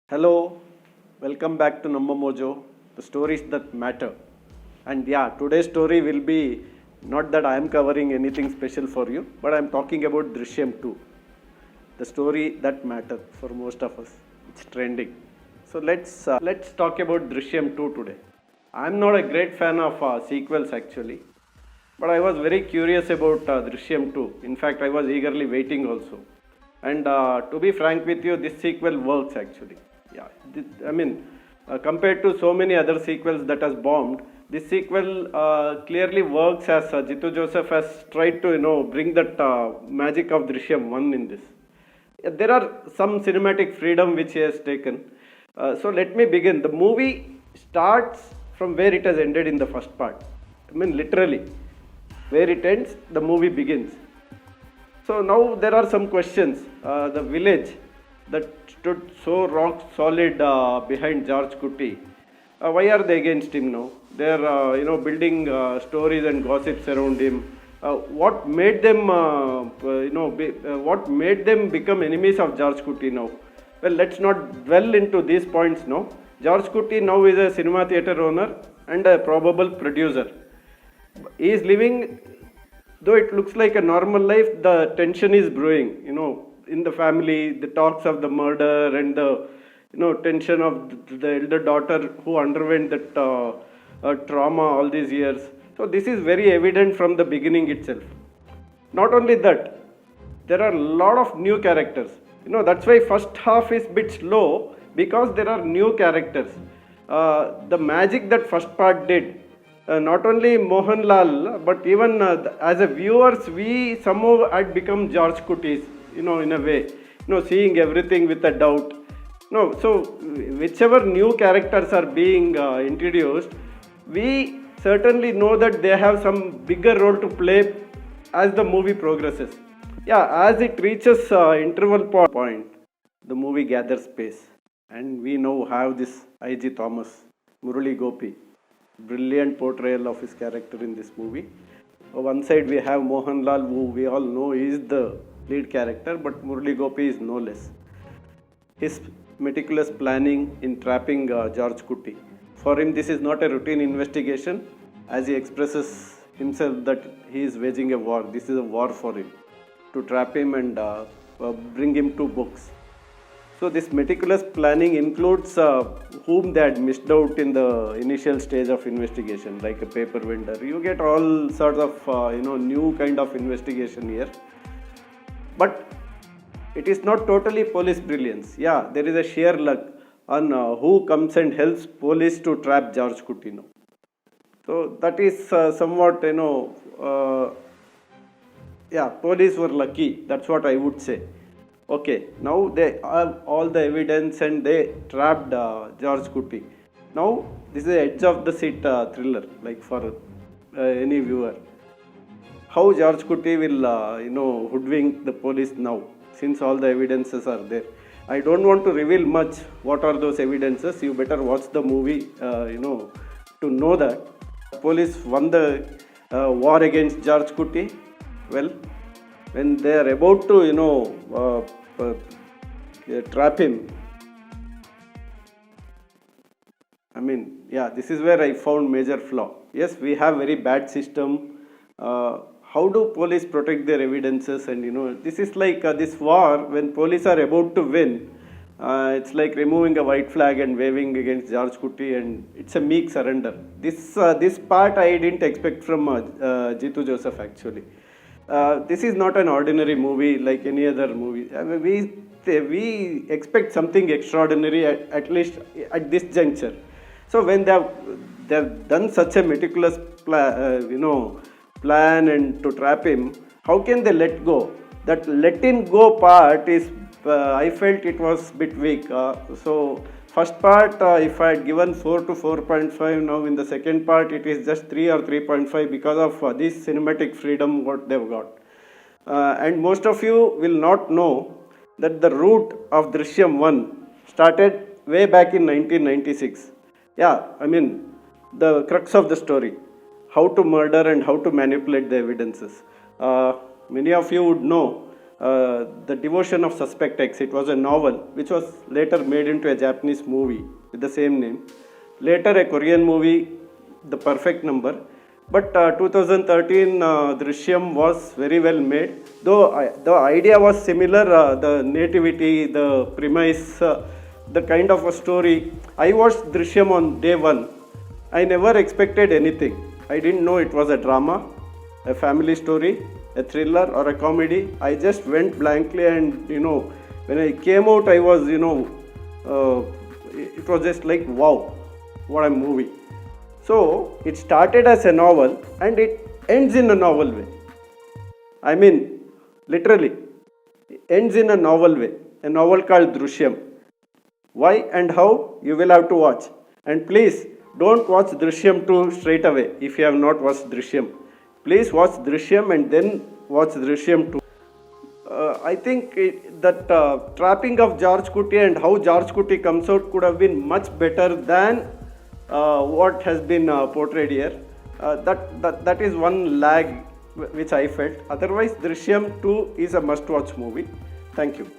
Hello, welcome back to Namma MoJo, the stories that matter. And yeah, today's story will be not that I am covering anything special for you, but I am talking about Drishyam 2, the story that matters for most of us. It's trending. So let's talk about Drishyam 2 today. I'm not a great fan of sequels actually, but I was very curious about Drishyam 2. In fact, I was eagerly waiting also. And to be frank with you, this sequel works actually. Yeah, compared to so many other sequels that has bombed, this sequel clearly works as Jitu Joseph has tried to bring that magic of Drishyam 1 in this. There are some cinematic freedom which he has taken. So let me begin. The movie starts from where it has ended in the first part. Literally, where it ends, the movie begins. So now there are some questions. The village that stood so rock solid behind George Kutty, why are they against him now? They are building stories and gossips around him. What made them what made them become enemies of George Kutty now? Well, let's not dwell into these points now. George Kutty now is a cinema theatre owner and a probable producer. He is living, though it looks like a normal life, the tension is brewing, in the family, the talks of the murder and the, tension of the elder daughter who underwent that trauma all these years. So this is very evident from the beginning itself. Not only that, there are a lot of new characters. That's why first half is bit slow because there are new characters. The magic that first part did, not only Mohanlal, but even as a viewers, we somehow had become George Kutty's, in a way, seeing everything with a doubt. So whichever new characters are being introduced, we certainly know that they have some bigger role to play as the movie progresses. Yeah, as it reaches interval point, the movie gathers pace, and we now have this I.G. Thomas, Murali Gopi. Brilliant portrayal of his character in this movie. One side we have Mohanlal, who we all know is the lead character, but Murali Gopi is no less. His meticulous planning in trapping George Kutty. For him, this is not a routine investigation, as he expresses himself that he is waging a war. This is a war for him, to trap him and bring him to books. So this meticulous planning includes whom they had missed out in the initial stage of investigation, like a paper vendor. You get all sorts of new kind of investigation here. But it is not totally police brilliance. Yeah, there is a sheer luck on who comes and helps police to trap George Kutty now. So that is somewhat police were lucky. That's what I would say. Okay, now they have all the evidence and they trapped George Kutty. Now, this is an edge of the seat thriller, like for any viewer. How George Kutty will, hoodwink the police now, since all the evidences are there. I don't want to reveal much what are those evidences. You better watch the movie, to know that. Police won the war against George Kutty. Well, when they are about to, trap him. This is where I found major flaw. Yes, we have very bad system. How do police protect their evidences? And this is like this war when police are about to win. It's like removing a white flag and waving against George Kutty, and it's a meek surrender. This part I didn't expect from Jitu Joseph actually. This is not an ordinary movie like any other movie. We expect something extraordinary at least at this juncture. So when they have done such a meticulous plan and to trap him, how can they let go? That let him go part is I felt it was a bit weak. So first part, if I had given 4 to 4.5, now in the second part it is just 3 or 3.5 because of this cinematic freedom what they've got. And most of you will not know that the root of Drishyam 1 started way back in 1996. Yeah, the crux of the story, how to murder and how to manipulate the evidences. Many of you would know The Devotion of Suspect X. It was a novel which was later made into a Japanese movie with the same name. Later a Korean movie, The Perfect Number. But 2013 Drishyam was very well made. Though the idea was similar, the nativity, the premise, the kind of a story. I watched Drishyam on day one. I never expected anything. I didn't know it was a drama, a family story, a thriller or a comedy. I just went blankly, and when I came out, I was it was just like, wow, what a movie. So it started as a novel and it ends in a novel way. I mean, literally, it ends in a novel way. A novel called Drishyam. Why and how, you will have to watch. And please don't watch Drishyam 2 straight away if you have not watched Drishyam. Please watch Drishyam and then watch Drishyam 2. I think that trapping of George Clooney and how George Clooney comes out could have been much better than what has been portrayed here. That is one lag which I felt. Otherwise, Drishyam 2 is a must-watch movie. Thank you.